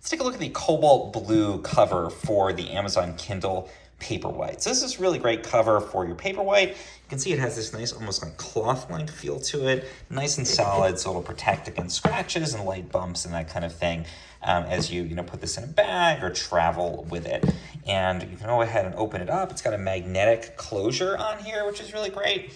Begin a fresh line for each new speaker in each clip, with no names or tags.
Let's take a look at the cobalt blue cover for the Amazon Kindle Paperwhite. So this is a really great cover for your Paperwhite. You can see it has this nice, almost like cloth-like feel to it, nice and solid, so it'll protect against scratches and light bumps and that kind of thing as you put this in a bag or travel with it. And you can go ahead and open it up. It's got a magnetic closure on here, which is really great.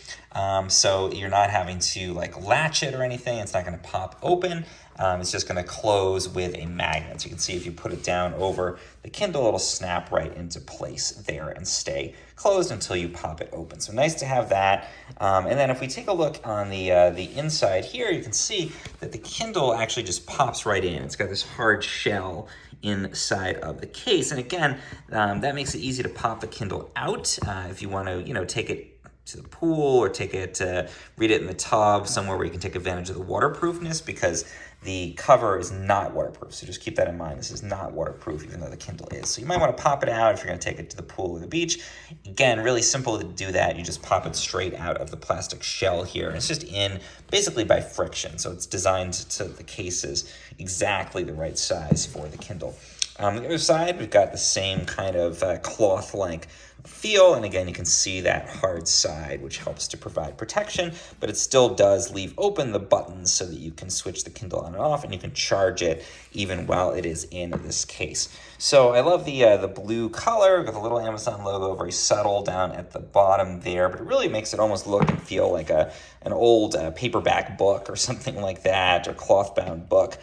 So you're not having to like latch it or anything. It's not going to pop open. It's just going to close with a magnet. So you can see if you put it down over the Kindle, it'll snap right into place there and stay closed until you pop it open. So nice to have that. And then if we take a look on the inside here, you can see that the Kindle actually just pops right in. It's got this hard shell inside of the case. And again, that makes it easy to pop the Kindle out if you want to, take it to the pool or take it to read it in the tub, somewhere where you can take advantage of the waterproofness, because the cover is not waterproof. So just keep that in mind. This is not waterproof, even though the Kindle is. So you might want to pop it out if you're going to take it to the pool or the beach. Again, really simple to do that. You just pop it straight out of the plastic shell here. And it's just in basically by friction. So it's designed so the case is exactly the right size for the Kindle. On the other side, we've got the same kind of cloth-like feel, and again, you can see that hard side, which helps to provide protection, but it still does leave open the buttons so that you can switch the Kindle on and off, and you can charge it even while it is in this case. So I love the blue color with a little Amazon logo, very subtle down at the bottom there, but it really makes it almost look and feel like an old paperback book or something like that, or cloth-bound book.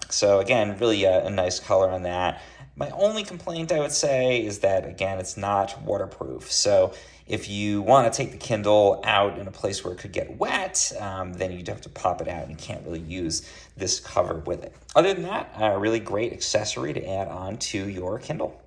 So again, really a nice color on that. My only complaint, I would say, is that, again, it's not waterproof. So if you want to take the Kindle out in a place where it could get wet, then you'd have to pop it out, and you can't really use this cover with it. Other than that, a really great accessory to add on to your Kindle.